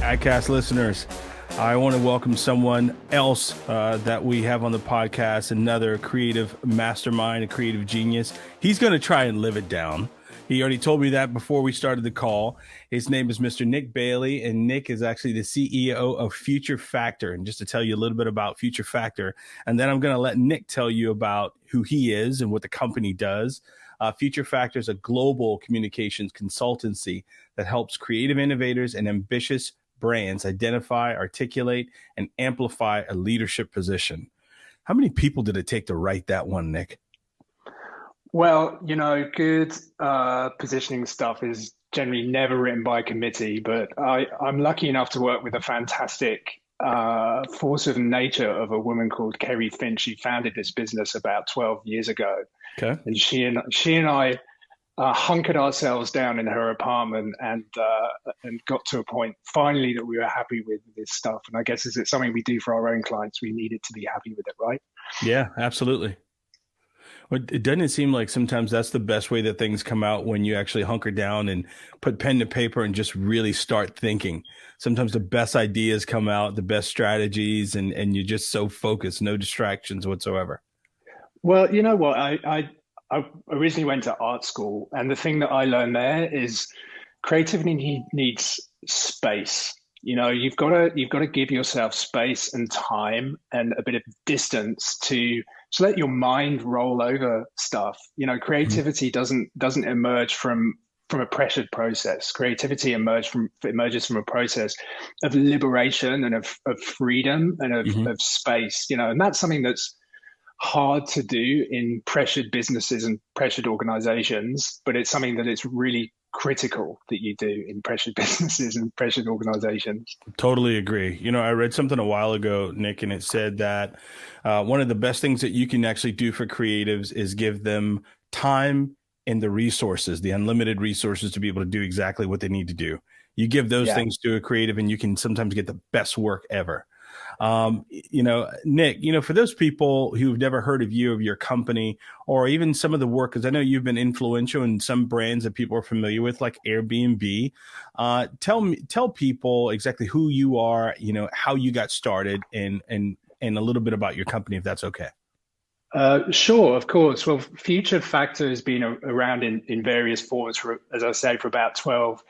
Adcast listeners, I want to welcome someone else that we have on the podcast, another creative mastermind, a creative genius. He's going to try and live it down. He already told me that before we started the call. His name is Mr. Nick Bailey, and Nick is actually the CEO of futurefactor. And just to tell you a little bit about futurefactor, and then I'm going to let Nick tell you about who he is and what the company does. futurefactor is a global communications consultancy that helps creative innovators and ambitious brands identify, articulate, and amplify a leadership position. How many people did it take to write that one, Nick? Well, good positioning stuff is generally never written by a committee, but I'm lucky enough to work with a fantastic force of nature of a woman called Kerry Finch. She founded this business about 12 years ago. Okay. And she and I hunkered ourselves down in her apartment and got to a point finally that we were happy with this stuff. And I guess is it something we do for our own clients? We needed to be happy with it, right? Yeah, absolutely. Well, it doesn't seem like sometimes that's the best way that things come out when you actually hunker down and put pen to paper and just really start thinking. Sometimes the best ideas come out, the best strategies, and you're just so focused, no distractions whatsoever. Well, you know what? I originally went to art school, and the thing that I learned there is creativity needs space. You've got to give yourself space and time and a bit of distance to let your mind roll over stuff. Creativity doesn't emerge from a pressured process. Creativity emerges from a process of liberation and of freedom and of space. And that's something that's hard to do in pressured businesses and pressured organizations, but it's something that it's really critical that you do in pressured businesses and pressured organizations. Totally agree. I read something a while ago, Nick, and it said that one of the best things that you can actually do for creatives is give them time and the resources, the unlimited resources to be able to do exactly what they need to do. You give those things to a creative and you can sometimes get the best work ever. Nick, for those people who've never heard of you, of your company, or even some of the work, because I know you've been influential in some brands that people are familiar with, like Airbnb. Tell people exactly who you are, how you got started, and a little bit about your company, if that's okay. Sure, of course. Well, futurefactor has been around in various forms for, as I say, for about 12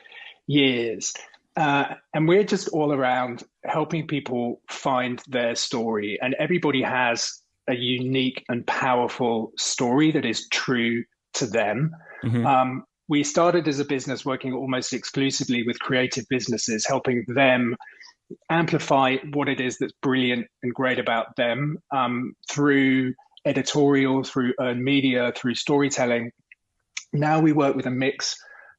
years. And we're just all around helping people find their story. And everybody has a unique and powerful story that is true to them. Mm-hmm. We started as a business working almost exclusively with creative businesses, helping them amplify what it is that's brilliant and great about them through editorial, through earned media, through storytelling. Now we work with a mix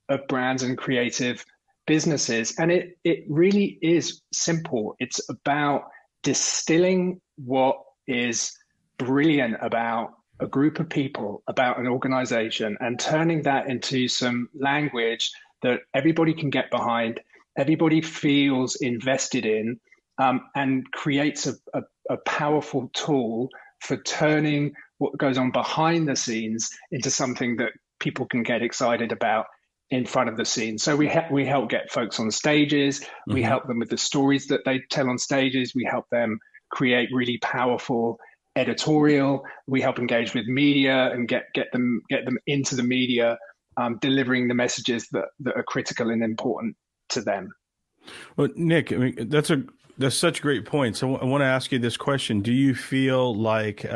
of brands and creative businesses, and it really is simple. It's about distilling what is brilliant about a group of people, about an organization, and turning that into some language that everybody can get behind, everybody feels invested in, and creates a powerful tool for turning what goes on behind the scenes into something that people can get excited about in front of the scene. So we help get folks on stages. Mm-hmm. We help them with the stories that they tell on stages. We help them create really powerful editorial. We help engage with media and get them into the media, delivering the messages that are critical and important to them. Well, Nick, I mean, that's such great points. So I want to ask you this question. Do you feel like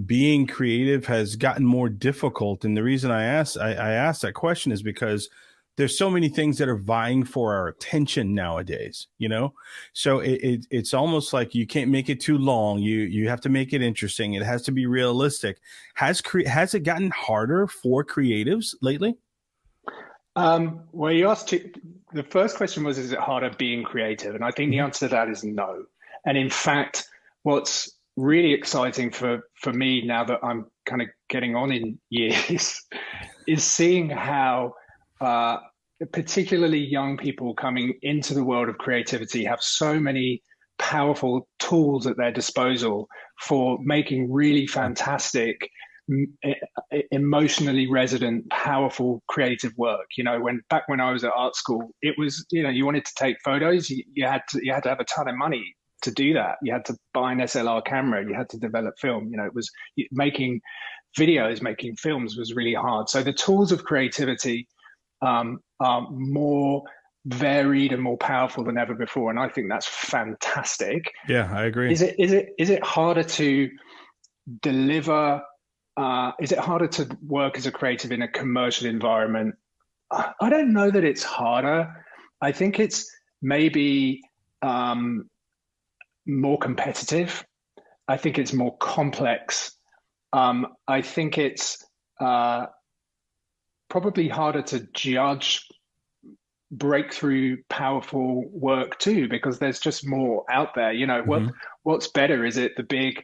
being creative has gotten more difficult? And the reason I asked that question is because there's so many things that are vying for our attention nowadays, so it's almost like you can't make it too long. You have to make it interesting. It has to be realistic. Has it gotten harder for creatives lately? Well, you asked the first question was, is it harder being creative? And I think the answer to that is no. And in fact, what's really exciting for me now that I'm kind of getting on in years is seeing how particularly young people coming into the world of creativity have so many powerful tools at their disposal for making really fantastic emotionally resident, powerful, creative work. Back when I was at art school, it was, you wanted to take photos, you had to have a ton of money to do that. You had to buy an SLR camera, you had to develop film. It was making videos, making films was really hard. So the tools of creativity are more varied and more powerful than ever before, and I think that's fantastic. Yeah, I agree. Is it harder to deliver? Is it harder to work as a creative in a commercial environment? I don't know that it's harder. I think it's maybe more competitive. I think it's more complex. I think it's probably harder to judge breakthrough, powerful work too, because there's just more out there. What's better? Is it the big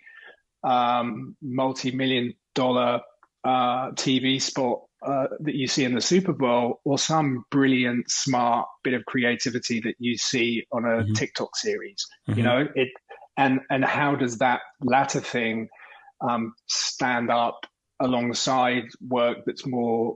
multi-million-dollar TV spot that you see in the Super Bowl, or some brilliant, smart bit of creativity that you see on a TikTok series? And how does that latter thing stand up alongside work that's more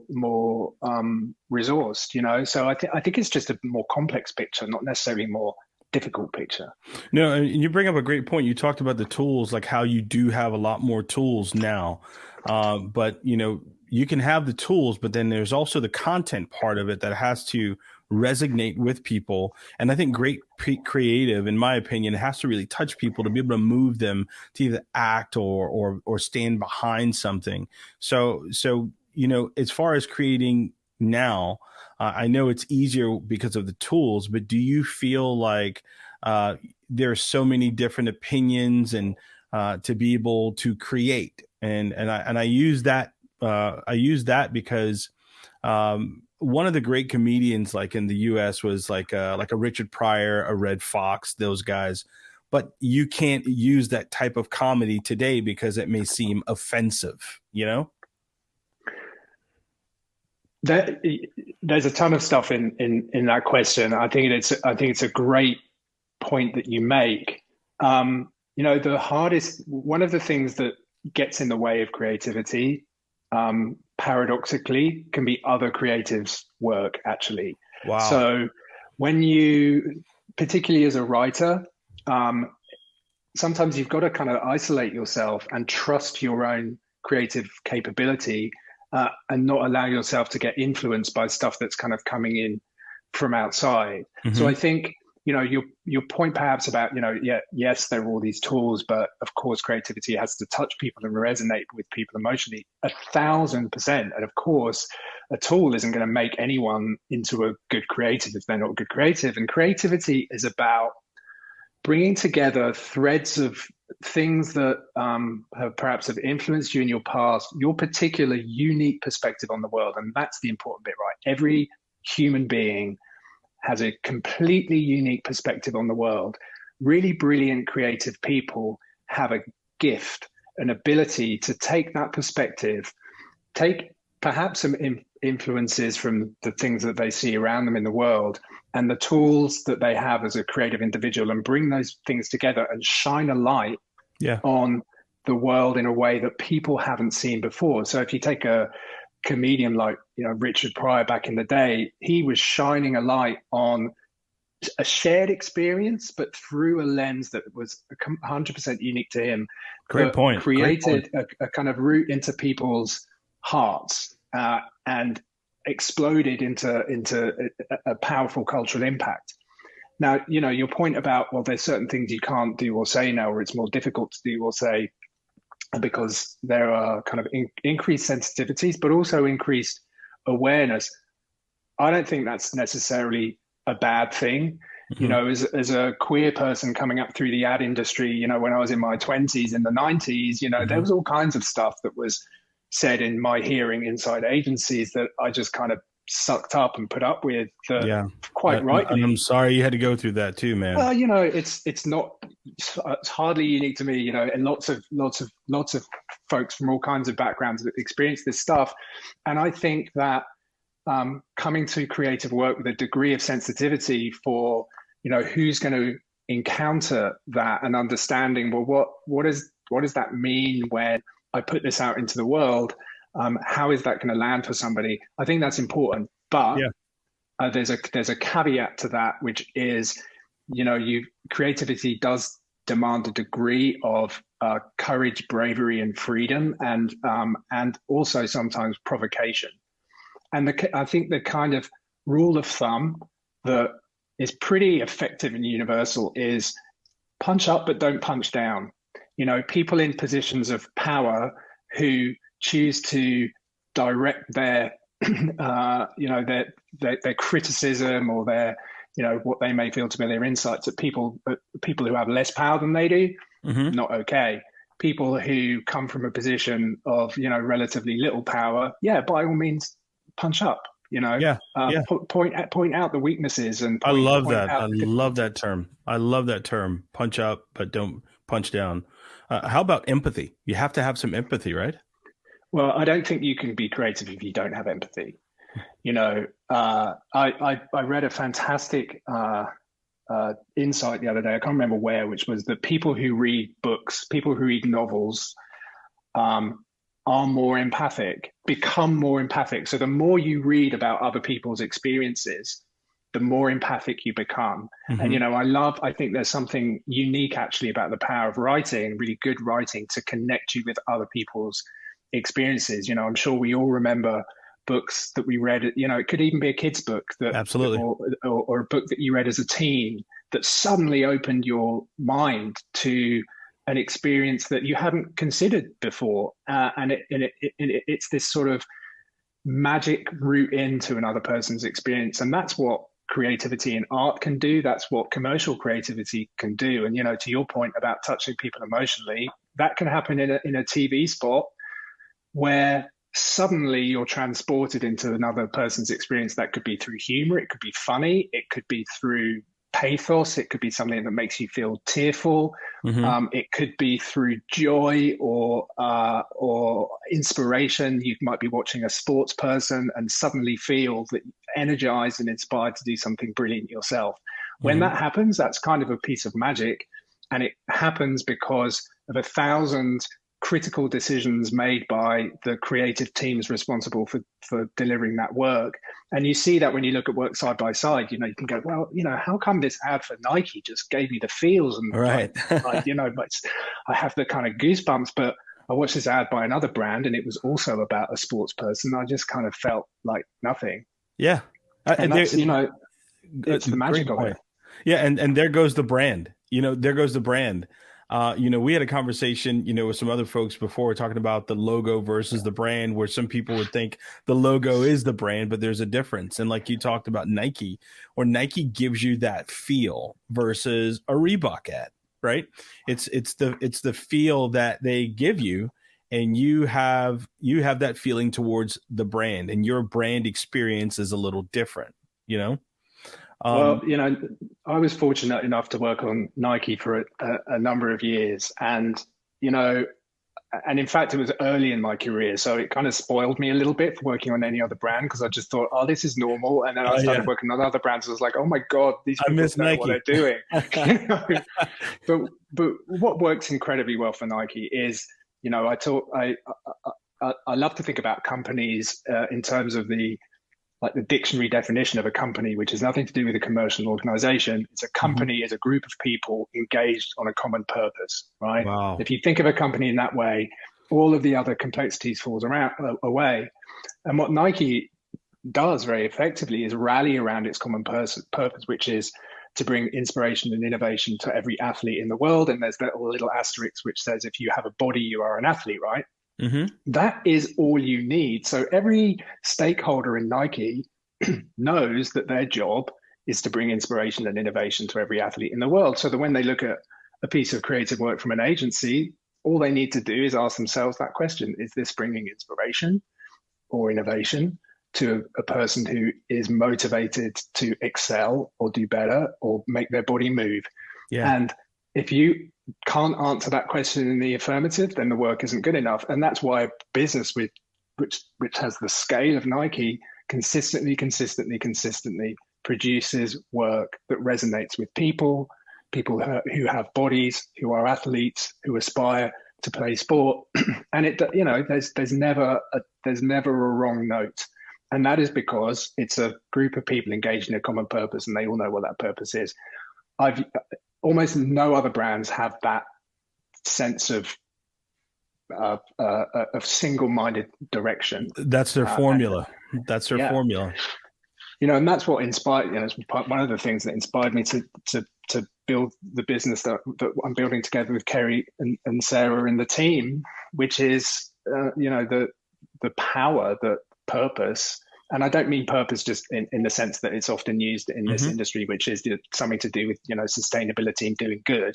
resourced? So I think it's just a more complex picture, not necessarily more difficult picture. No, and you bring up a great point. You talked about the tools, like how you do have a lot more tools now. But you can have the tools, but then there's also the content part of it that has to resonate with people. And I think great creative, in my opinion, has to really touch people to be able to move them to either act or stand behind something. So as far as creating now, I know it's easier because of the tools, but do you feel like there are so many different opinions and to be able to create? And I use that because one of the great comedians, like in the U.S., was like a Richard Pryor, a Red Fox, those guys. But you can't use that type of comedy today because it may seem offensive, There's a ton of stuff in that question. I think it's a great point that you make. One of the things that gets in the way of creativity, paradoxically, can be other creatives' work, actually. Wow. So when you, particularly as a writer, sometimes you've got to kind of isolate yourself and trust your own creative capability, and not allow yourself to get influenced by stuff that's kind of coming in from outside. So I think, your point perhaps about, yes, there are all these tools, but of course, creativity has to touch people and resonate with people emotionally 1,000%. And of course, a tool isn't going to make anyone into a good creative if they're not good creative. And creativity is about bringing together threads of things that have influenced you in your past, your particular unique perspective on the world. And that's the important bit, right? Every human being has a completely unique perspective on the world. Really brilliant creative people have a gift, an ability to take that perspective, take perhaps some influences from the things that they see around them in the world and the tools that they have as a creative individual, and bring those things together and shine a light on the world in a way that people haven't seen before. So if you take a comedian like Richard Pryor back in the day, he was shining a light on a shared experience, but through a lens that was 100% unique to him. Great point. Created a kind of route into people's hearts and exploded into a powerful cultural impact. Now, your point about, well, there's certain things you can't do or say now, or it's more difficult to do or say because there are kind of increased sensitivities, but also increased awareness. I don't think that's necessarily a bad thing. As a queer person coming up through the ad industry, when I was in my 20s, in the 90s, there was all kinds of stuff that was said in my hearing inside agencies that I just kind of sucked up and put up with. Quite rightly. I'm sorry you had to go through that too, man. It's hardly unique to me, and lots of folks from all kinds of backgrounds that experience this stuff. And I think that coming to creative work with a degree of sensitivity for, who's going to encounter that, and understanding, well, what does that mean when I put this out into the world, how is that going to land for somebody? I think that's important, but Yeah. there's a caveat to that, which is, creativity does demand a degree of courage, bravery, and freedom, and also sometimes provocation. And I think the kind of rule of thumb that is pretty effective and universal is punch up, but don't punch down. People in positions of power who choose to direct their their criticism or their what they may feel to be their insights at people who have less power than they do, not okay. People who come from a position of relatively little power, yeah, by all means, punch up. Point out the weaknesses and I love point that. out I love that term. I love that term. Punch up, but don't punch down. How about empathy? You have to have some empathy, right? Well, I don't think you can be creative if you don't have empathy. I read a fantastic insight the other day. I can't remember where, which was that people who read books, people who read novels, are more empathic, become more empathic. So the more you read about other people's experiences, the more empathic you become. And, I think there's something unique actually about the power of writing, really good writing, to connect you with other people's experiences. I'm sure we all remember books that we read, it could even be a kid's book that Absolutely. or a book that you read as a teen that suddenly opened your mind to an experience that you hadn't considered before. And it's this sort of magic route into another person's experience. And that's what creativity and art can do. That's what commercial creativity can do. And, to your point about touching people emotionally, that can happen in a TV spot where suddenly you're transported into another person's experience. That could be through humor. It could be funny. It could be through pathos. It could be something that makes you feel tearful. It could be through joy or inspiration. You might be watching a sports person and suddenly feel that energized and inspired to do something brilliant yourself. When that happens, that's kind of a piece of magic. And it happens because of 1,000 critical decisions made by the creative teams responsible for delivering that work. And you see that when you look at work side by side, you can go, well, how come this ad for Nike just gave me the feels and right. but I have the kind of goosebumps, but I watched this ad by another brand and it was also about a sports person. I just kind of felt like nothing. Yeah. And that's, it's the magic of it. Yeah. And there goes the brand, there goes the brand. We had a conversation, with some other folks before talking about the logo versus the brand, where some people would think the logo is the brand, but there's a difference. And like you talked about Nike, or Nike gives you that feel versus a Reebok ad, right? It's the feel that they give you, and you have that feeling towards the brand, and your brand experience is a little different, Well, I was fortunate enough to work on Nike for a number of years, and and in fact, it was early in my career, so it kind of spoiled me a little bit for working on any other brand, because I just thought, oh, this is normal, and then I started working on other brands. I was like, oh my god, these people know what they're doing. But what works incredibly well for Nike is, I love to think about companies in terms of the dictionary definition of a company, which has nothing to do with a commercial organization. It's a company is a group of people engaged on a common purpose, right? Wow. If you think of a company in that way, all of the other complexities falls away. And what Nike does very effectively is rally around its common purpose, which is to bring inspiration and innovation to every athlete in the world. And there's that little asterisk which says, if you have a body, you are an athlete, right? That is all you need. So every stakeholder in Nike knows that their job is to bring inspiration and innovation to every athlete in the world. So that when they look at a piece of creative work from an agency, all they need to do is ask themselves that question: is this bringing inspiration or innovation to a person who is motivated to excel or do better or make their body move? Yeah. And if you can't answer that question in the affirmative, then the work isn't good enough. And that's why business which has the scale of Nike consistently produces work that resonates with people who have bodies, who are athletes, who aspire to play sport, and there's never a wrong note, and that is because it's a group of people engaged in a common purpose, and they all know what that purpose is. Almost no other brands have that sense of single-minded direction. That's their formula. That's their formula. And that's what inspired. It's one of the things that inspired me to build the business that I'm building together with Kerry and Sarah and the team, which is the power that purpose. And I don't mean purpose just in the sense that it's often used in this industry, which is something to do with sustainability and doing good.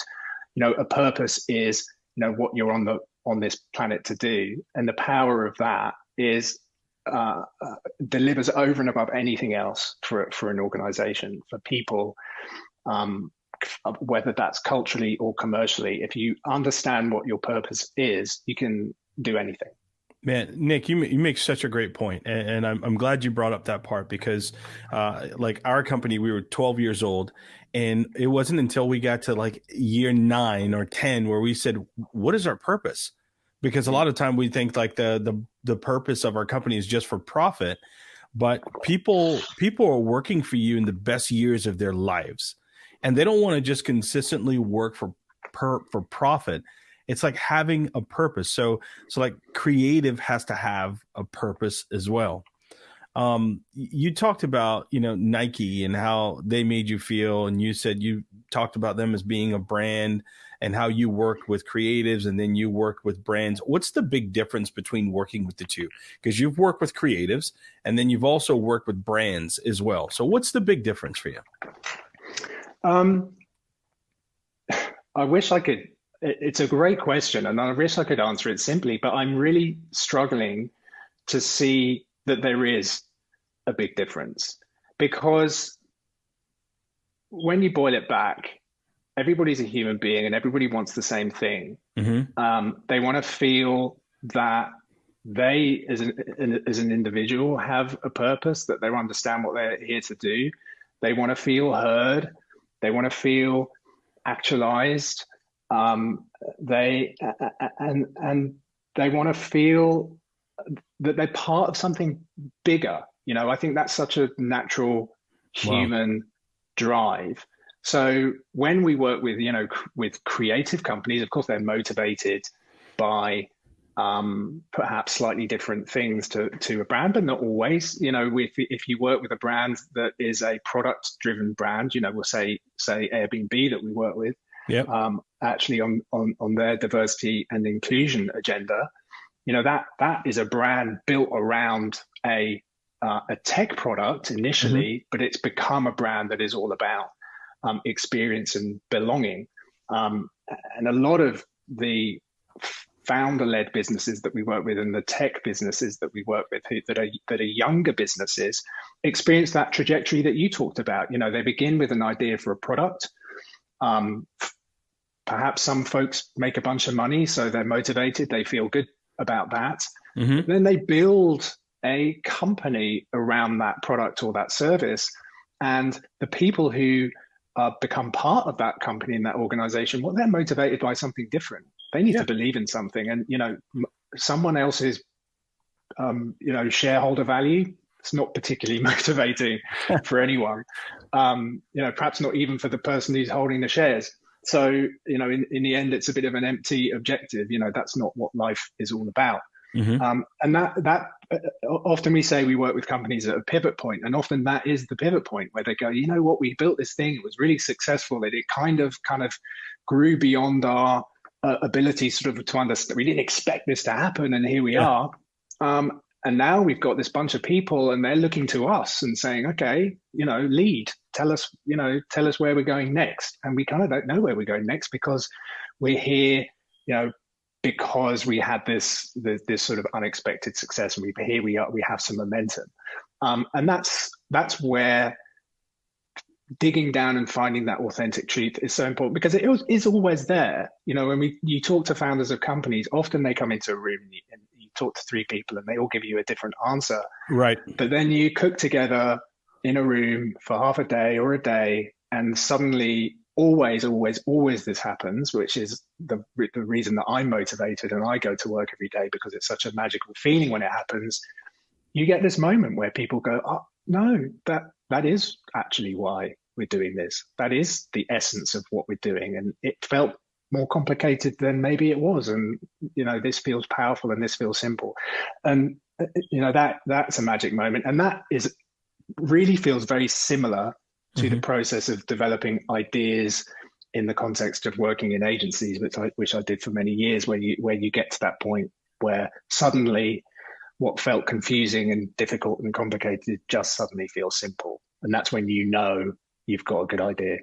A purpose is what you're on this planet to do, and the power of that is delivers over and above anything else for an organization, for people, whether that's culturally or commercially. If you understand what your purpose is, you can do anything. Man, Nick, you make such a great point, and I'm glad you brought up that part, because like our company, we were 12 years old, and it wasn't until we got to like year 9 or 10 where we said, what is our purpose? Because a lot of time we think like the purpose of our company is just for profit, but people are working for you in the best years of their lives, and they don't want to just consistently work for profit. It's like having a purpose. So like creative has to have a purpose as well. You talked about, Nike and how they made you feel. And you said you talked about them as being a brand and how you work with creatives and then you work with brands. What's the big difference between working with the two? Because you've worked with creatives and then you've also worked with brands as well. So what's the big difference for you? I wish I could. It's a great question, and I wish I could answer it simply, but I'm really struggling to see that there is a big difference, because when you boil it back, everybody's a human being and everybody wants the same thing. They want to feel that they, as an individual, have a purpose, that they understand what they're here to do. They want to feel heard. They want to feel actualized. They want to feel that they're part of something bigger. I think that's such a natural human drive. So when we work with, with creative companies, of course, they're motivated by perhaps slightly different things to a brand, but not always. If you work with a brand that is a product-driven brand, we'll say Airbnb that we work with, actually on their diversity and inclusion agenda, that is a brand built around a tech product initially, but it's become a brand that is all about experience and belonging. And a lot of the founder-led businesses that we work with and the tech businesses that we work with that are younger businesses experience that trajectory that you talked about. They begin with an idea for a product. Perhaps some folks make a bunch of money, so they're motivated. They feel good about that. Then they build a company around that product or that service. And the people who become part of that company and that organization, they're motivated by something different. They need to believe in something. And, someone else's, shareholder value, it's not particularly motivating for anyone. Perhaps not even for the person who's holding the shares. So, in the end, it's a bit of an empty objective. That's not what life is all about. And that often we say we work with companies at a pivot point, and often that is the pivot point where they go, we built this thing, it was really successful, it kind of grew beyond our ability sort of to understand. We didn't expect this to happen, and here we are. And now we've got this bunch of people, and they're looking to us and saying, okay, lead, tell us where we're going next. And we kind of don't know where we're going next, because we're here, because we had this sort of unexpected success, and we have some momentum. And that's where digging down and finding that authentic truth is so important, because it is always there. When you talk to founders of companies, often they come into a room and you talk to 3 people and they all give you a different answer. Right. But then you cook together in a room for half a day or a day, and suddenly always this happens, which is the reason that I'm motivated and I go to work every day, because it's such a magical feeling when it happens. You get this moment where people go, oh, no, that is actually why we're doing this. That is the essence of what we're doing. And it felt more complicated than maybe it was. And, this feels powerful and this feels simple. And, that's a magic moment. And that really feels very similar to the process of developing ideas in the context of working in agencies, which I did for many years, where you get to that point where suddenly what felt confusing and difficult and complicated just suddenly feels simple. And that's when you've got a good idea.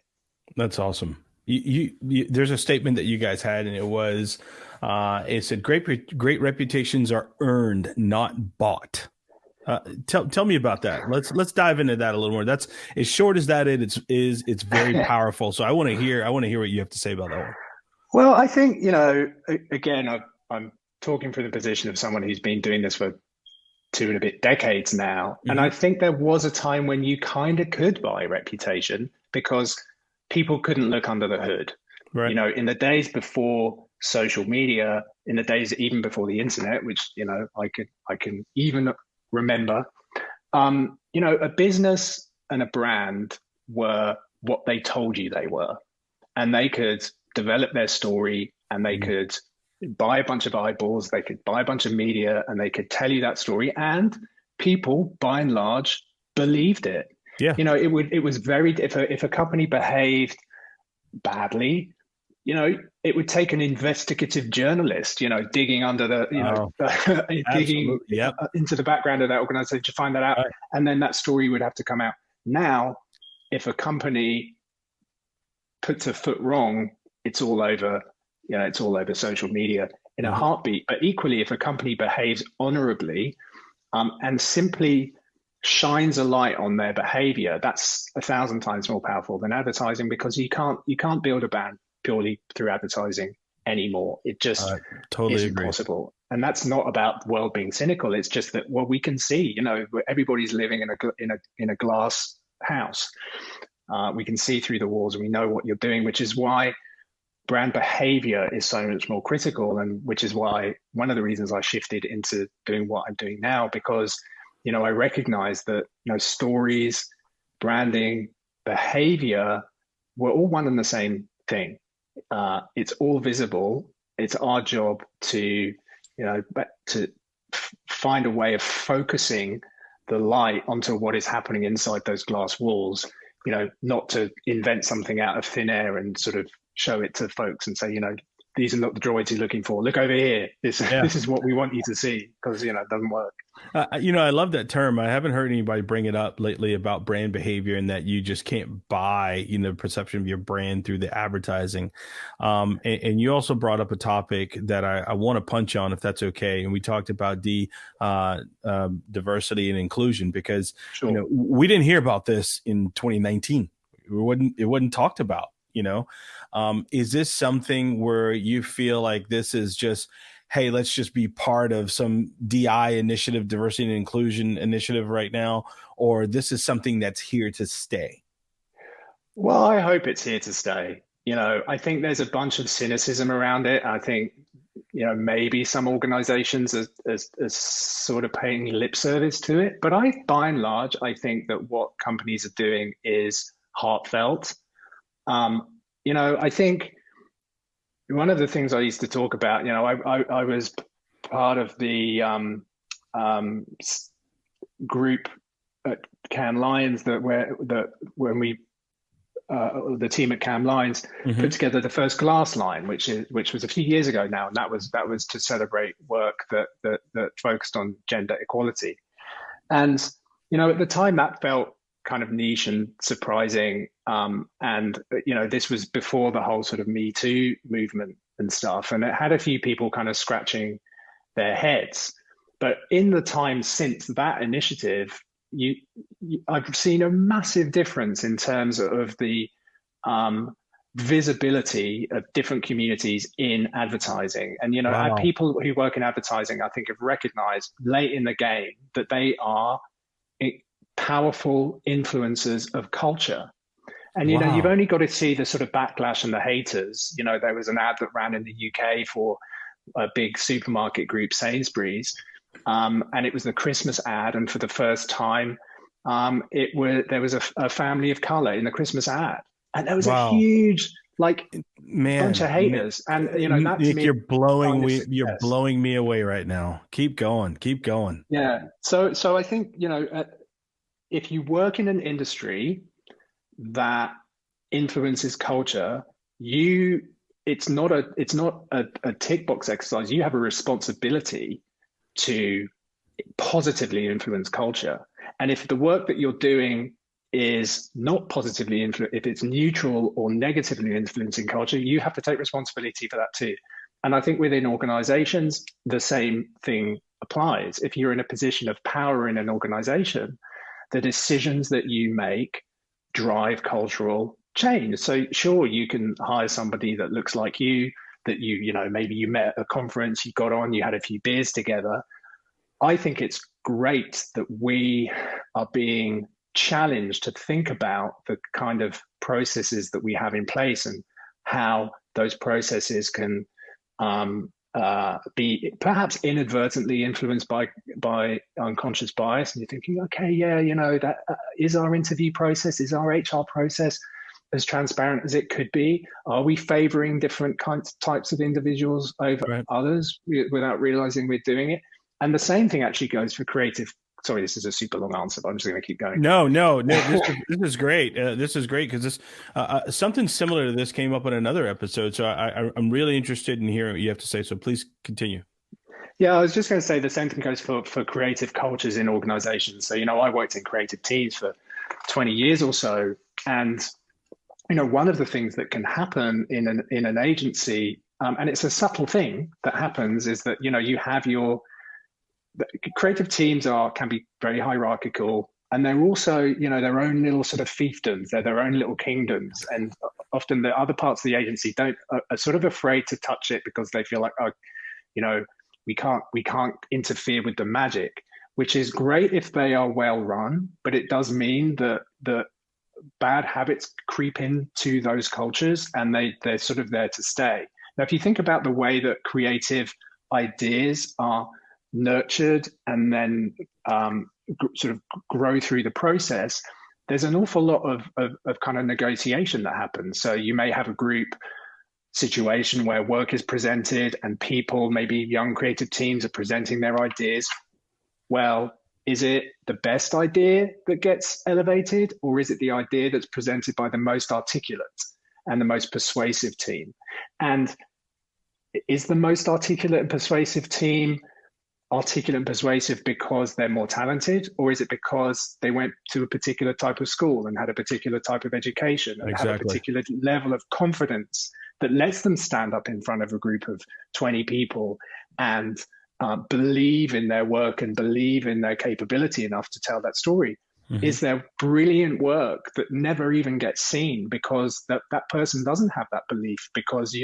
That's awesome. There's a statement that you guys had, and it said, great reputations are earned, not bought. Tell me about that. Let's dive into that a little more. That's as short as that is. It's very powerful. So I want to hear what you have to say about that one. Well, I think, again, I'm talking from the position of someone who's been doing this for 2 and a bit decades now. And I think there was a time when you kind of could buy reputation because people couldn't look under the hood. Right. In the days before social media, in the days even before the internet, which, I can even remember, a business and a brand were what they told you they were. And they could develop their story, and they could buy a bunch of eyeballs, they could buy a bunch of media, and they could tell you that story. And people, by and large, believed it. Yeah. It was very, if a company behaved badly, it would take an investigative journalist, digging under digging into the background of that organization to find that out. Right. And then that story would have to come out. Now, if a company puts a foot wrong, it's all over, it's all over social media in a heartbeat. But equally, if a company behaves honorably and simply shines a light on their behavior, that's 1,000 times more powerful than advertising, because you can't build a brand purely through advertising anymore. It just totally isn't possible. And that's not about the world being cynical. It's just that we can see, everybody's living in a glass house. We can see through the walls, and we know what you're doing, which is why brand behavior is so much more critical, and which is why one of the reasons I shifted into doing what I'm doing now, because I recognize that stories, branding, behavior, we're all one and the same thing. It's all visible. It's our job to find a way of focusing the light onto what is happening inside those glass walls. Not to invent something out of thin air and sort of show it to folks and say, these are not the droids you're looking for. Look over here. This is what we want you to see, because it doesn't work. I love that term. I haven't heard anybody bring it up lately about brand behavior, and that you just can't buy, perception of your brand through the advertising. And you also brought up a topic that I want to punch on, if that's okay. And we talked about diversity and inclusion, because we didn't hear about this in 2019. It wasn't talked about. Is this something where you feel like this is just, hey, let's just be part of some DI initiative, diversity and inclusion initiative right now, or this is something that's here to stay? Well, I hope it's here to stay. I think there's a bunch of cynicism around it. I think, maybe some organizations are sort of paying lip service to it. But by and large, I think that what companies are doing is heartfelt. I think one of the things I used to talk about, I was part of the group at Cannes Lions when we the team at Cannes Lions put together the first glass line, which was a few years ago now, and that was to celebrate work that focused on gender equality. And at the time that felt kind of niche and surprising. And this was before the whole sort of Me Too movement and stuff. And it had a few people kind of scratching their heads. But in the time since that initiative, I've seen a massive difference in terms of the visibility of different communities in advertising. And, wow. People who work in advertising, I think, have recognized late in the game that they are powerful influencers of culture. And, you've Wow. only got to see the sort of backlash and the haters. There was an ad that ran in the UK for a big supermarket group, Sainsbury's, and it was the Christmas ad. And for the first time, there was a family of color in the Christmas ad. And there was a Wow. huge, bunch of Man, haters. And, that to Nick, me, kind of you're success. blowing me away right now. Keep going. Keep going. Yeah. So I think, if you work in an industry that influences culture, it's not a tick box exercise. You have a responsibility to positively influence culture. And if the work that you're doing is not positively if it's neutral or negatively influencing culture, you have to take responsibility for that too. And I think within organizations, the same thing applies. If you're in a position of power in an organization, the decisions that you make drive cultural change. So sure, you can hire somebody that looks like you, that maybe you met at a conference, you got on, you had a few beers together. I think it's great that we are being challenged to think about the kind of processes that we have in place and how those processes can be perhaps inadvertently influenced by unconscious bias. And you're thinking, okay, yeah, that is our interview process, is our HR process as transparent as it could be? Are we favoring different types of individuals over others without realizing we're doing it? And the same thing actually goes for creative. Sorry, this is a super long answer, but I'm just going to keep going. No. This is great. This is great because something similar to this came up in another episode. So I'm really interested in hearing what you have to say. So please continue. Yeah, I was just going to say the same thing goes for creative cultures in organizations. So, I worked in creative teams for 20 years or so. And, one of the things that can happen in an agency, and it's a subtle thing that happens, is that, you have creative teams can be very hierarchical, and they're also, their own little sort of fiefdoms. They're their own little kingdoms. And often the other parts of the agency are sort of afraid to touch it because they feel like, we can't interfere with the magic, which is great if they are well run, but it does mean that bad habits creep into those cultures, and they're sort of there to stay. Now, if you think about the way that creative ideas are nurtured and then sort of grow through the process, there's an awful lot of kind of negotiation that happens. So you may have a group situation where work is presented and people, maybe young creative teams, are presenting their ideas. Well, is it the best idea that gets elevated, or is it the idea that's presented by the most articulate and the most persuasive team? And is the most articulate and persuasive team articulate and persuasive because they're more talented, or is it because they went to a particular type of school and had a particular type of education and have a particular level of confidence that lets them stand up in front of a group of 20 people and believe in their work and believe in their capability enough to tell that story? Mm-hmm. Is there brilliant work that never even gets seen because that person doesn't have that belief? Because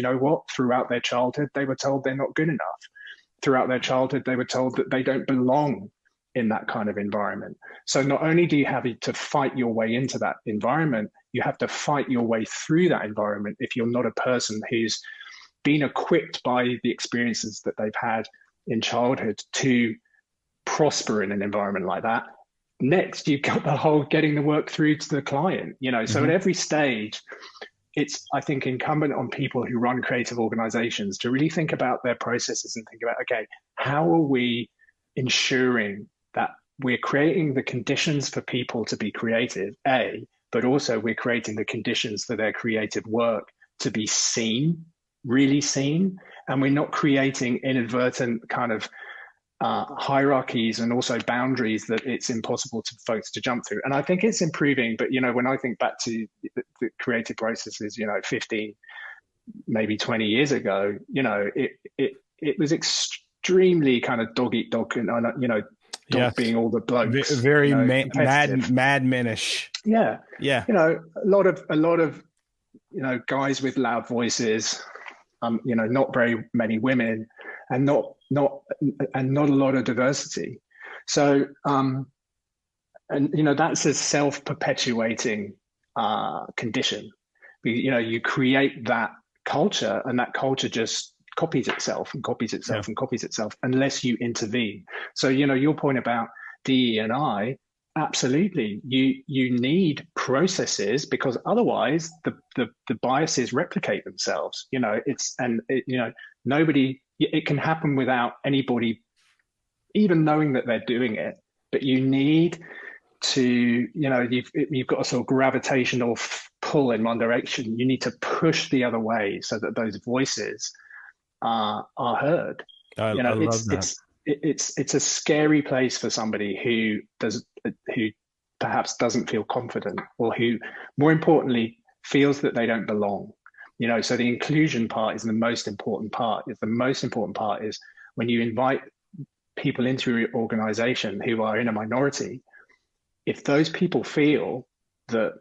throughout their childhood, they were told they're not good enough. Throughout their childhood, they were told that they don't belong in that kind of environment. So not only do you have to fight your way into that environment, you have to fight your way through that environment if you're not a person who's been equipped by the experiences that they've had in childhood to prosper in an environment like that. Next, you've got the whole getting the work through to the client. So at every stage, it's, I think, incumbent on people who run creative organizations to really think about their processes and think about, okay, how are we ensuring that we're creating the conditions for people to be creative, but also we're creating the conditions for their creative work to be seen, really seen, and we're not creating inadvertent kind of hierarchies and also boundaries that it's impossible for folks to jump through. And I think it's improving, but when I think back to the creative processes, 15, maybe 20 years ago, it was extremely kind of dog eat dog, and dog being all the blokes, very madmanish. Yeah, yeah. A lot of guys with loud voices, not very many women, and not a lot of diversity. So, that's a self-perpetuating condition. You create that culture, and that culture just copies itself and copies Yeah. itself and copies itself unless you intervene. So, your point about DE&I, absolutely, you need processes, because otherwise the biases replicate themselves. Nobody. It can happen without anybody even knowing that they're doing it, but you need to, you've got a sort of gravitational pull in one direction. You need to push the other way so that those voices are heard. I love that. It's a scary place for somebody who perhaps doesn't feel confident, or who, more importantly, feels that they don't belong. So the inclusion part is the most important part. The most important part is when you invite people into your organization who are in a minority, if those people feel that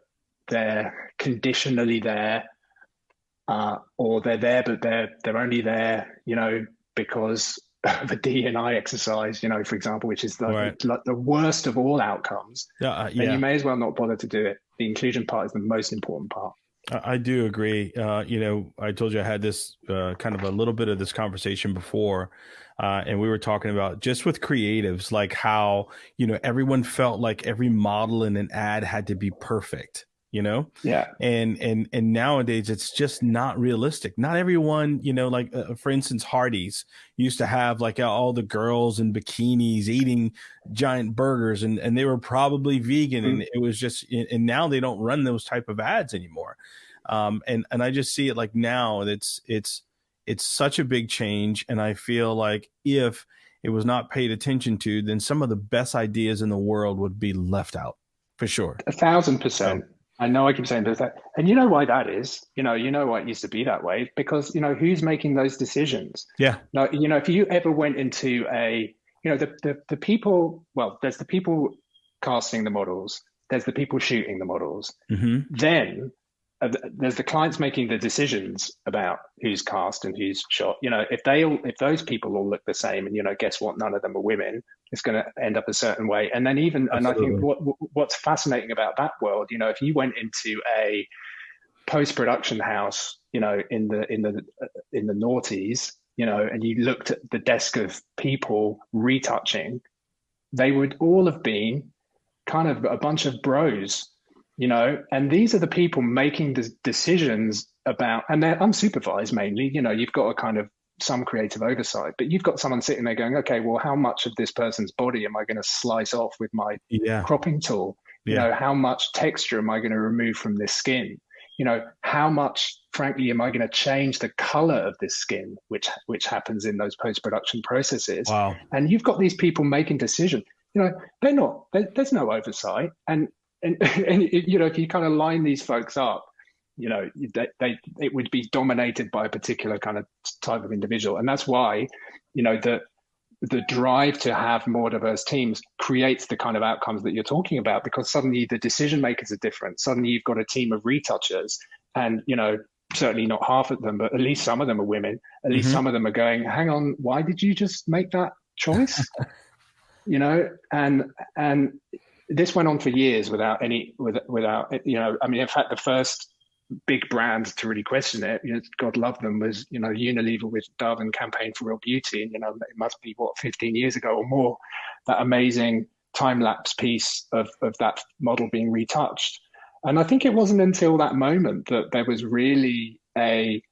they're conditionally there, or they're there, but they're only there, because of a D&I exercise, for example, which is Right. the worst of all outcomes, then Yeah. you may as well not bother to do it. The inclusion part is the most important part. I do agree. I told you I had this kind of a little bit of this conversation before, and we were talking about just with creatives, like how, everyone felt like every model in an ad had to be perfect, Yeah. and nowadays it's just not realistic. Not everyone, like for instance, Hardee's used to have like all the girls in bikinis eating giant burgers, and they were probably vegan, and it was just, and now they don't run those type of ads anymore. And I just see it like now it's such a big change. And I feel like if it was not paid attention to, then some of the best ideas in the world would be left out for sure. 1,000%. So, I know I keep saying there's that. And you know why that is? You know why it used to be that way? Because, who's making those decisions? yeah. Now, if you ever went into the people, well, there's the people casting the models, there's the people shooting the models. Hmm. Then there's the clients making the decisions about who's cast and who's shot. If those people all look the same, and guess what, none of them are women, it's going to end up a certain way. And then and I think Absolutely. what's fascinating about that world, if you went into a post-production house, in the noughties, and you looked at the desk of people retouching, they would all have been kind of a bunch of bros, and these are the people making the decisions about, and they're unsupervised mainly. You've got a kind of some creative oversight, but you've got someone sitting there going, okay, well, how much of this person's body am I going to slice off with my Yeah. cropping tool? Yeah. How much texture am I going to remove from this skin? How much, frankly, am I going to change the color of this skin, which happens in those post-production processes? Wow. And you've got these people making decisions. There's no oversight. And if you kind of line these folks up, it would be dominated by a particular kind of type of individual. And that's why, the drive to have more diverse teams creates the kind of outcomes that you're talking about, because suddenly the decision makers are different. Suddenly you've got a team of retouchers, and, certainly not half of them, but at least some of them are women. At least some of them are going, hang on, why did you just make that choice? And this went on for years without, in fact, the first big brand to really question it, God love them, was, Unilever with Dove and Campaign for Real Beauty. And, it must be 15 years ago or more, that amazing time-lapse piece of that model being retouched. And I think it wasn't until that moment that there was really a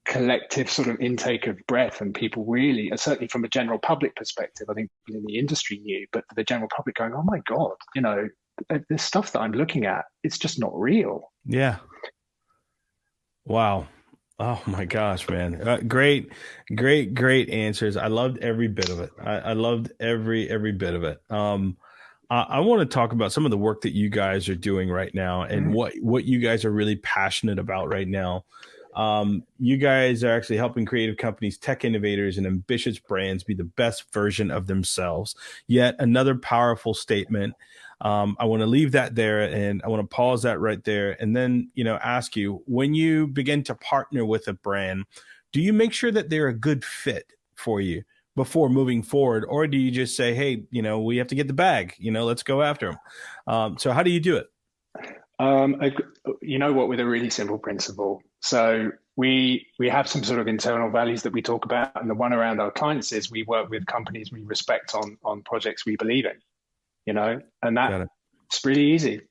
collective sort of intake of breath, and people really, certainly from a general public perspective, I think in the industry knew, but the general public going, oh my God, the stuff that I'm looking at, it's just not real. Yeah. Wow. Oh my gosh, man. Great answers. I loved every bit of it. I loved every bit of it. I want to talk about some of the work that you guys are doing right now, and what you guys are really passionate about right now. You guys are actually helping creative companies, tech innovators, and ambitious brands be the best version of themselves. Yet another powerful statement. I want to leave that there, and I want to pause that right there, and then, ask you, when you begin to partner with a brand, do you make sure that they're a good fit for you before moving forward, or do you just say, hey, we have to get the bag, let's go after them? So how do you do it? You know what, with a really simple principle. So we have some sort of internal values that we talk about, and the one around our clients is we work with companies we respect on projects we believe in. And Got it. it's really easy.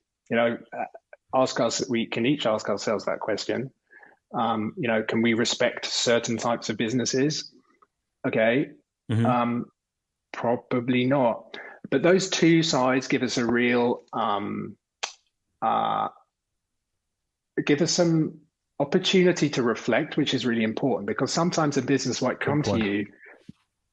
Ask us. We can each ask ourselves that question. Can we respect certain types of businesses? Okay, Hmm. probably not. But those two sides give us a real give us some opportunity to reflect, which is really important because sometimes a business might Good come to point. you.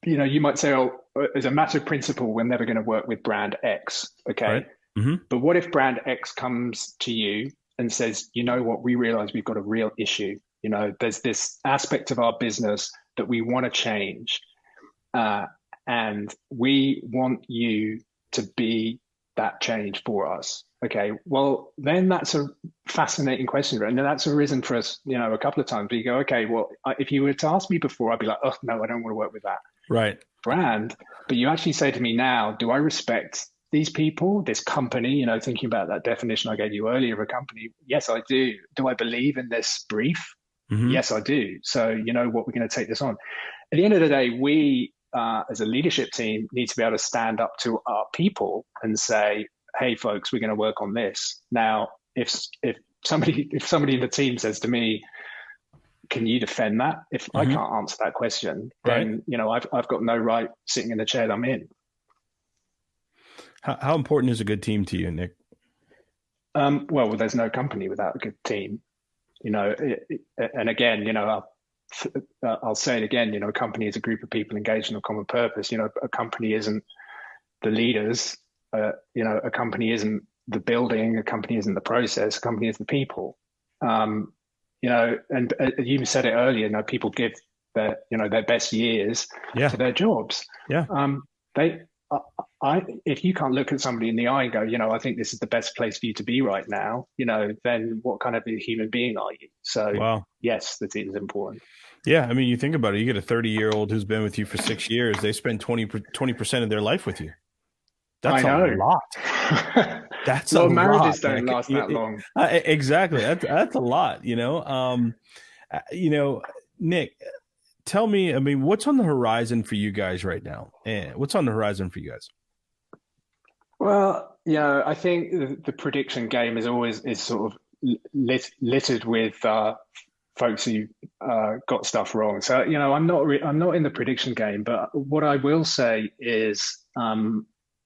You might say, "Oh, as a matter of principle, we're never going to work with brand X." Right. Okay, Hmm. but what if brand X comes to you and says, "You know what? We realize we've got a real issue. There's this aspect of our business that we want to change, and we want you to be that change for us." Okay, well, then that's a fascinating question, and that's arisen for us, a couple of times. We go, okay, well, if you were to ask me before, I'd be like, oh no, I don't want to work with that Right. brand. But you actually say to me now, do I respect these people, this company? Thinking about that definition I gave you earlier of a company, yes, I do. Do I believe in this brief? Hmm. Yes, I do. So you know what, we're going to take this on. At the end of the day, we as a leadership team need to be able to stand up to our people and say, hey folks, we're going to work on this. Now if somebody in the team says to me, can you defend that? If I Hmm. can't answer that question, Right. then I've got no right sitting in the chair that I'm in. How important is a good team to you, Nick? Well, there's no company without a good team. And again, I'll say it again. A company is a group of people engaged in a common purpose. A company isn't the leaders. A company isn't the building. A company isn't the process. A company is the people. And you said it earlier. People give their best years Yeah. to their jobs. Yeah. They, if you can't look at somebody in the eye and go, I think this is the best place for you to be right now, then what kind of a human being are you? So Wow. yes, that is important. Yeah. I mean, you think about it, you get a 30-year-old who's been with you for 6 years, they spend 20% of their life with you. That's I a know. lot. A That's a lot of lot, marriages don't Nick. last that long. Exactly. That's a lot. You know, Nick, tell me, I mean, what's on the horizon for you guys right now? What's on the horizon for you guys? Well, I think the prediction game is sort of littered with folks who got stuff wrong. So I'm not in the prediction game, but what I will say is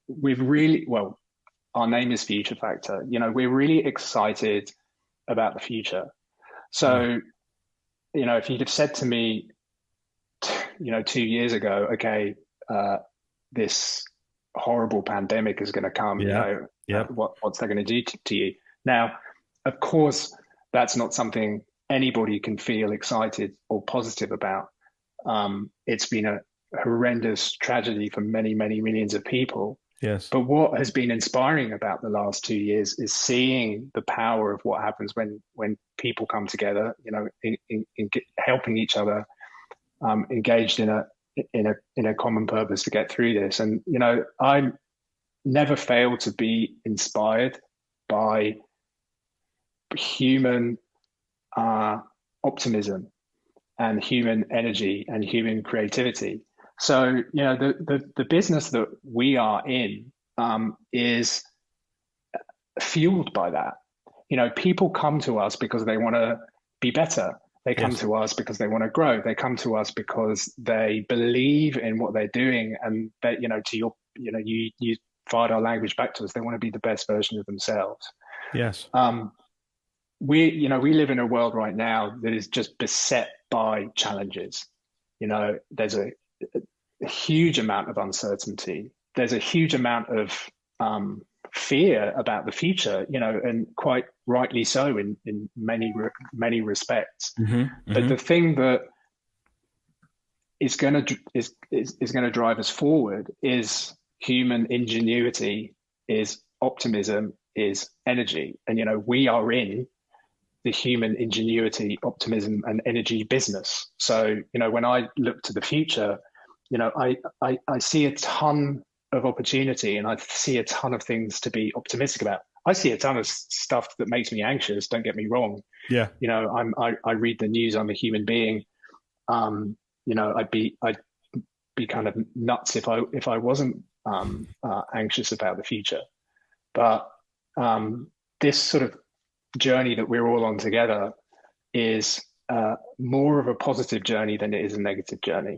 we've really well, our name is Future Factor. We're really excited about the future. Mm. So if you'd have said to me, 2 years ago, okay, this horrible pandemic is going to come, Yeah. Yep. what's that going to do to you? Now, of course, that's not something anybody can feel excited or positive about. It's been a horrendous tragedy for many, many millions of people. Yes. But what has been inspiring about the last 2 years is seeing the power of what happens when people come together, in helping each other, engaged in a common purpose to get through this. And I never fail to be inspired by human optimism and human energy and human creativity. So the business that we are in is fueled by that. People come to us because they want to be better. They come Yes. to us because they want to grow. They come to us because they believe in what they're doing, and that to your you fired our language back to us. They want to be the best version of themselves. Yes. We live in a world right now that is just beset by challenges. There's a huge amount of uncertainty. There's a huge amount of fear about the future, and quite rightly so in many respects. Hmm. But Hmm. the thing that is going to drive us forward is human ingenuity, is optimism, is energy, and we are in the human ingenuity, optimism, and energy business. So when I look to the future, I see a ton of opportunity, and I see a ton of things to be optimistic about. I see a ton of stuff that makes me anxious. Don't get me wrong. Yeah. I read the news. I'm a human being. I'd be kind of nuts if I wasn't anxious about the future. But this sort of journey that we're all on together is more of a positive journey than it is a negative journey.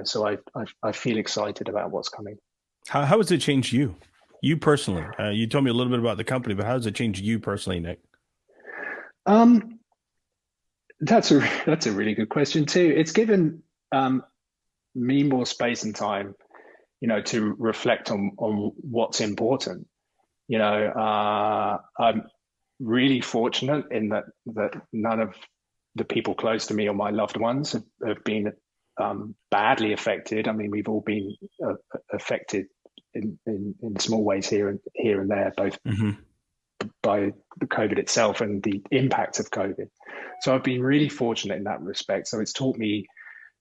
So I feel excited about what's coming. How has it changed you personally? You told me a little bit about the company, but how has it changed you personally, Nick? Um, that's a really good question too. It's given me more space and time, to reflect on what's important. I'm really fortunate in that none of the people close to me or my loved ones have been badly affected. I mean, we've all been affected in small ways here and there, both Hmm. by the COVID itself and the impact of COVID. So I've been really fortunate in that respect. So it's taught me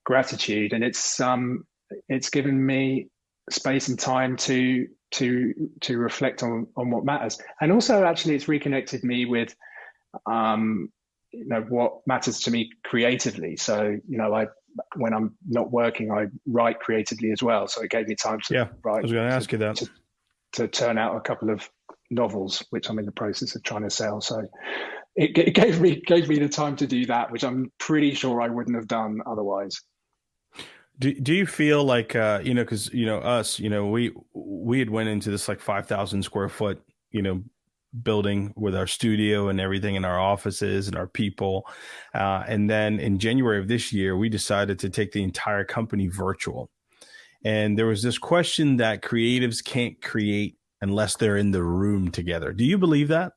gratitude, and it's given me space and time to reflect on what matters. And also, actually, it's reconnected me with what matters to me creatively. So I when I'm not working, I write creatively as well. So it gave me time to Yeah, I write was going to ask you that. to turn out a couple of novels, which I'm in the process of trying to sell. So it gave me the time to do that, which I'm pretty sure I wouldn't have done otherwise. Do you feel like because us, we had went into this like 5,000 square foot, building with our studio and everything in our offices and our people. And then in January of this year, we decided to take the entire company virtual. And there was this question that creatives can't create unless they're in the room together. Do you believe that?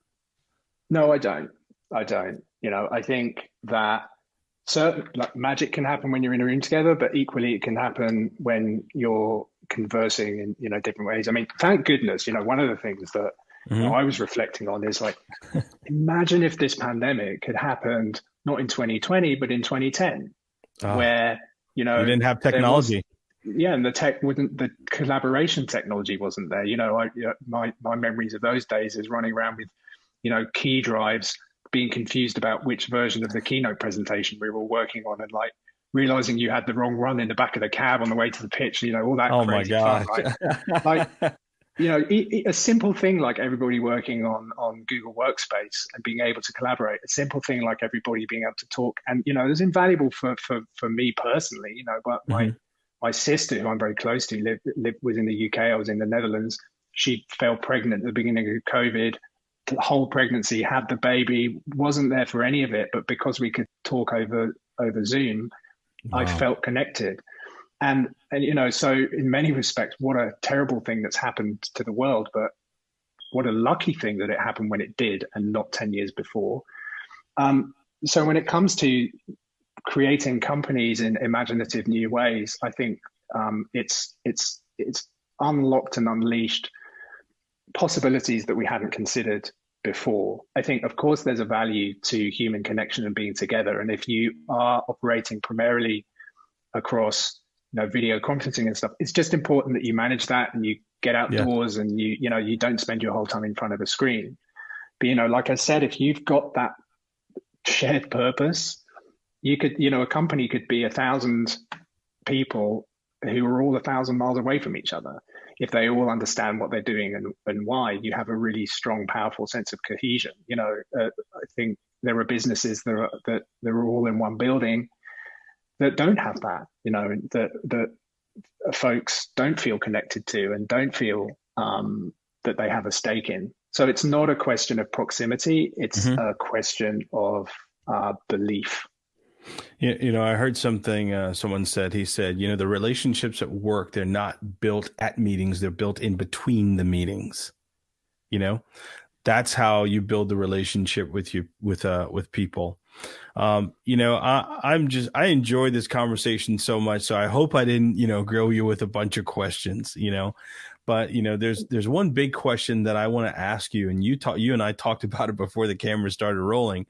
No, I don't. I don't. I think that certain like magic can happen when you're in a room together, but equally it can happen when you're conversing in different ways. I mean, thank goodness. One of the things that Hmm. I was reflecting on is like, imagine if this pandemic had happened not in 2020 but in 2010, Oh, where we didn't have there was, technology. yeah, and the collaboration technology wasn't there. My memories of those days is running around with key drives, being confused about which version of the keynote presentation we were all working on, and like realizing you had the wrong run in the back of the cab on the way to the pitch. All that Oh my crazy fun, gosh. right? Like, a simple thing like everybody working on Google Workspace and being able to collaborate, a simple thing like everybody being able to talk, and it was invaluable for me personally. But my Hmm. my sister, who I'm very close to, was in the UK. I was in the Netherlands. She fell pregnant at the beginning of COVID. The whole pregnancy, had the baby, wasn't there for any of it, but because we could talk over Zoom, I Wow. felt connected. And so in many respects, what a terrible thing that's happened to the world, but what a lucky thing that it happened when it did and not 10 years before. So when it comes to creating companies in imaginative new ways, I think it's unlocked and unleashed possibilities that we hadn't considered before. I think, of course, there's a value to human connection and being together. And if you are operating primarily across video conferencing and stuff, it's just important that you manage that and you get Yes. outdoors and you don't spend your whole time in front of a screen. But like I said, if you've got that shared purpose, you could, a company could be 1,000 people who are all 1,000 miles away from each other. If they all understand what they're doing and why, you have a really strong, powerful sense of cohesion. I think there are businesses that are all in one building that don't have that. That folks don't feel connected to and don't feel that they have a stake in. So it's not a question of proximity; it's Hmm. a question of belief. I heard something someone said. He said, the relationships at work, they're not built at meetings, they're built in between the meetings. You know, that's how you build the relationship with people. I enjoy this conversation so much. So I hope I didn't, grill you with a bunch of questions, but there's one big question that I want to ask you, and you and I talked about it before the camera started rolling,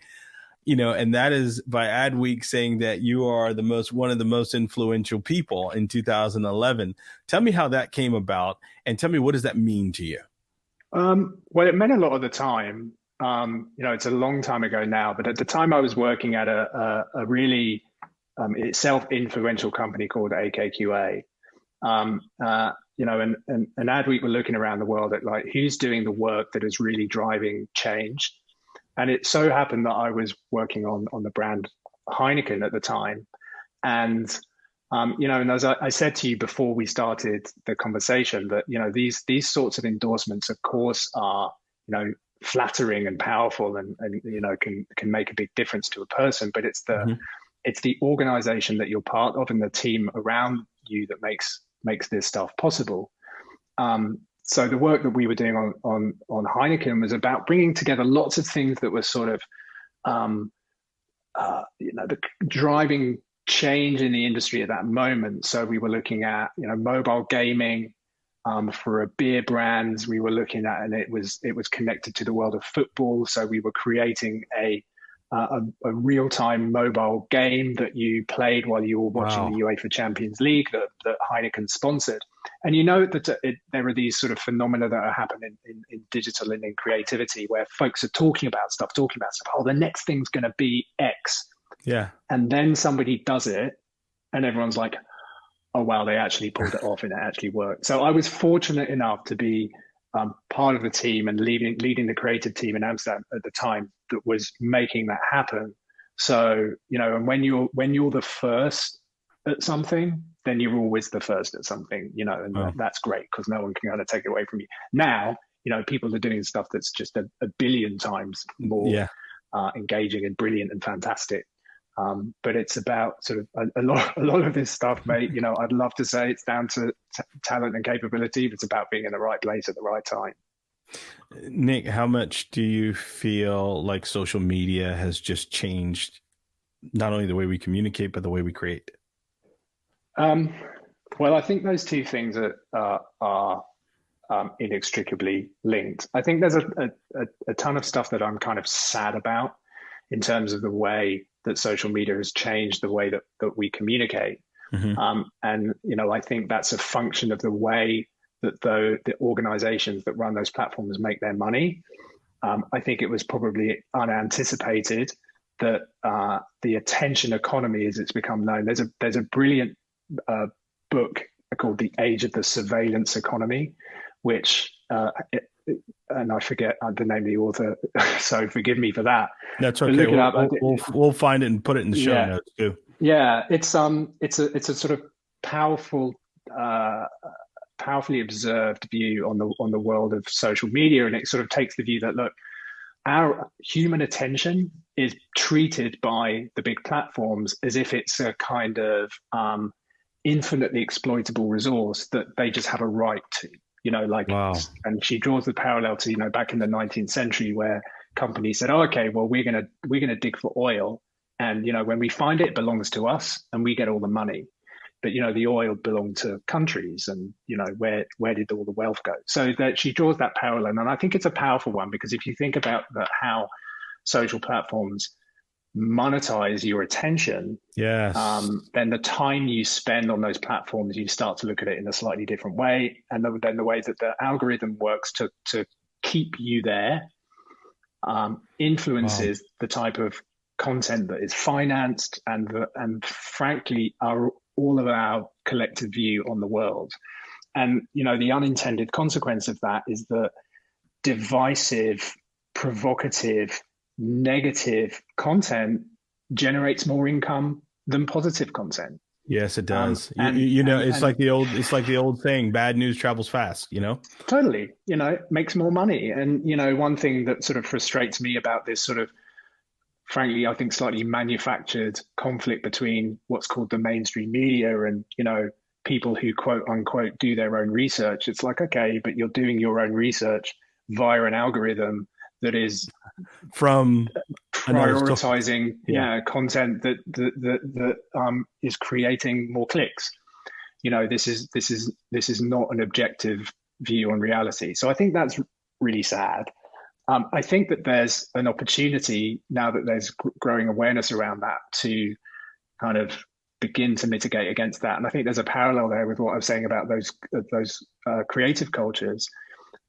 and that is by Adweek saying that you are one of the most influential people in 2011. Tell me how that came about, and tell me, what does that mean to you? Well, it meant a lot of the time. It's a long time ago now, but at the time I was working at a really itself influential company called AKQA. And Adweek were looking around the world at like who's doing the work that is really driving change. And it so happened that I was working on the brand Heineken at the time. And and as I said to you before we started the conversation, that these sorts of endorsements, of course, are flattering and powerful, and can make a big difference to a person. But it's the organization that you're part of and the team around you that makes this stuff possible. So the work that we were doing on Heineken was about bringing together lots of things that were sort of the driving change in the industry at that moment. So we were looking at mobile gaming for a beer brand. We were looking at, and it was connected to the world of football. So we were creating a real-time mobile game that you played while you were watching the UEFA Champions League that Heineken sponsored. And that there are these sort of phenomena that are happening in digital and in creativity where folks are talking about stuff. Oh, the next thing's going to be X. Yeah. And then somebody does it and everyone's like, oh, wow, they actually pulled it off and it actually worked. So I was fortunate enough to be part of the team and leading the creative team in Amsterdam at the time that was making that happen. So, and when you're the first at something, then you're always the first at something, and that's great because no one can kind of take it away from you. Now, people are doing stuff that's just a billion times more engaging and brilliant and fantastic. But it's about sort of a lot of this stuff, mate. I'd love to say it's down to talent and capability, but it's about being in the right place at the right time. Nick, how much do you feel like social media has just changed not only the way we communicate, but the way we create? Well, I think those two things are inextricably linked. I think there's a ton of stuff that I'm kind of sad about in terms of the way that social media has changed the way that we communicate. Mm-hmm. And I think that's a function of the way that the organizations that run those platforms make their money. I think it was probably unanticipated that the attention economy, as it's become known, there's a brilliant book called The Age of the Surveillance Economy, which and I forget the name of the author, so forgive me for that. That's okay. We'll find it and put it in the show notes too. Yeah, it's a sort of powerfully observed view on the world of social media, and it sort of takes the view that look, our human attention is treated by the big platforms as if it's a kind of infinitely exploitable resource that they just have a right to. Wow. And she draws the parallel to, back in the 19th century where companies said, oh, okay, well, we're going to dig for oil. And, when we find it, it belongs to us and we get all the money. But, the oil belonged to countries and, where did all the wealth go? So that she draws that parallel. And I think it's a powerful one because if you think about how social platforms monetize your attention, yes, then the time you spend on those platforms, you start to look at it in a slightly different way. And then the way that the algorithm works to keep you there influences the type of content that is financed and frankly all of our collective view on the world. And the unintended consequence of that is that divisive, provocative, negative content generates more income than positive content. Yes, it does. It's like the old saying, bad news travels fast, Totally, makes more money. And, one thing that sort of frustrates me about this sort of, frankly, I think slightly manufactured conflict between what's called the mainstream media and, people who quote unquote do their own research. It's like, okay, but you're doing your own research via an algorithm that is from prioritizing content that is creating more clicks. This is not an objective view on reality. So I think that's really sad. I think that there's an opportunity now that there's growing awareness around that to kind of begin to mitigate against that. And I think there's a parallel there with what I was saying about those creative cultures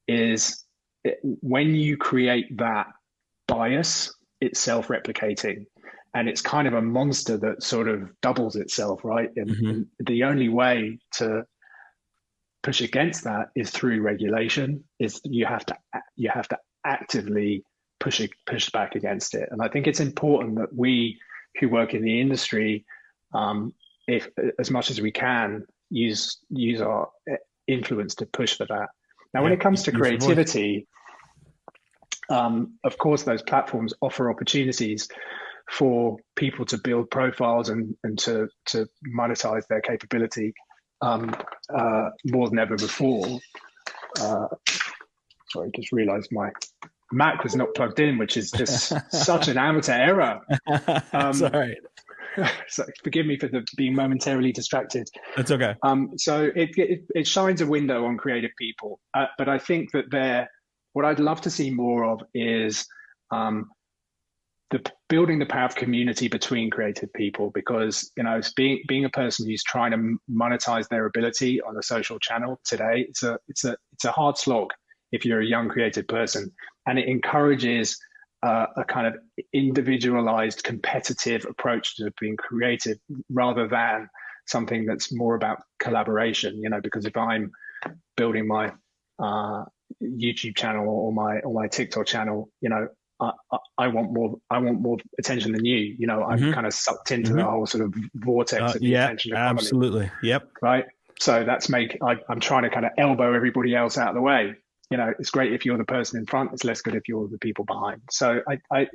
is when you create that bias, it's self-replicating, and it's kind of a monster that sort of doubles itself, right? And the only way to push against that is through regulation. Is you have to actively push back against it. And I think it's important that we who work in the industry, if as much as we can, use our influence to push for that. Now, when it comes to creativity, of course, those platforms offer opportunities for people to build profiles and to monetize their capability more than ever before. Sorry, just realized my Mac was not plugged in, which is just such an amateur error. That's all right. So forgive me for being momentarily distracted. That's okay. So it shines a window on creative people, but I think that what I'd love to see more of is building the power of community between creative people, because it's being a person who's trying to monetize their ability on a social channel today. It's a hard slog if you're a young creative person, and it encourages a kind of individualized, competitive approach to being creative rather than something that's more about collaboration. Because if I'm building my YouTube channel or my TikTok channel, I want more attention than you. I'm kind of sucked into the whole sort of vortex of the attention economy. Absolutely. Yep. Right. So I'm trying to kind of elbow everybody else out of the way. It's great if you're the person in front. It's less good if you're the people behind. So I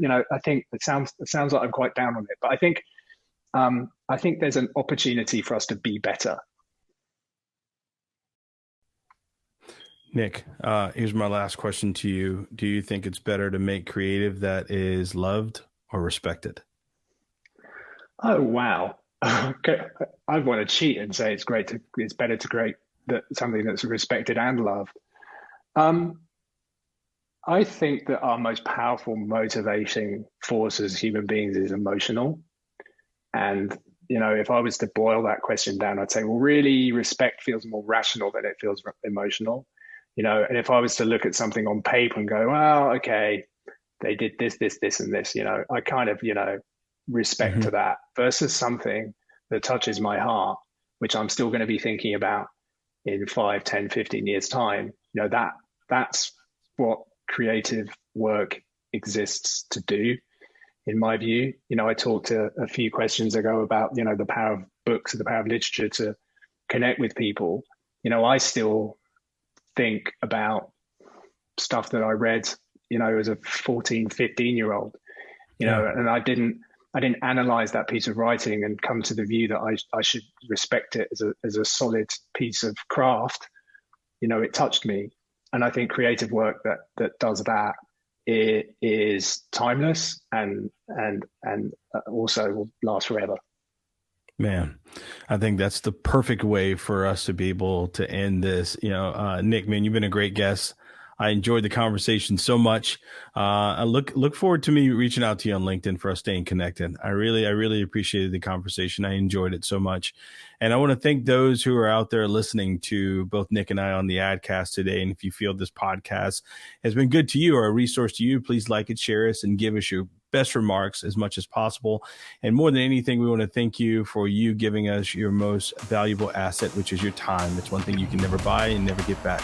think it sounds like I'm quite down on it, but I think there's an opportunity for us to be better. Nick, here's my last question to you. Do you think it's better to make creative that is loved or respected? Oh, wow. Okay. I want to cheat and say it's better to create something that's respected and loved. I think that our most powerful motivating force as human beings is emotional. And, if I was to boil that question down, I'd say, well, really, respect feels more rational than it feels emotional. And if I was to look at something on paper and go, well, okay, they did this, and this, I kind of, respect to that, versus something that touches my heart, which I'm still going to be thinking about in 5, 10, 15 years time. That's what creative work exists to do, in my view. I talked a few questions ago about, the power of books and the power of literature to connect with people. I still think about stuff that I read, as a 14, 15-year-old, and I didn't analyze that piece of writing and come to the view that I should respect it as a solid piece of craft. It touched me. And I think creative work that does that is timeless and also will last forever. Man, I think that's the perfect way for us to be able to end this. Nick, man, you've been a great guest. I enjoyed the conversation so much. I look forward to me reaching out to you on LinkedIn for us staying connected. I really appreciated the conversation. I enjoyed it so much. And I want to thank those who are out there listening to both Nick and I on the Adcast today. And if you feel this podcast has been good to you or a resource to you, please like it, share us, and give us your best remarks as much as possible. And more than anything, we want to thank you for you giving us your most valuable asset, which is your time. It's one thing you can never buy and never get back.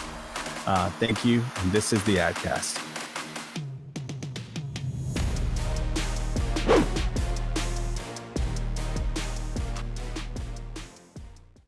Thank you. And this is the Adcast.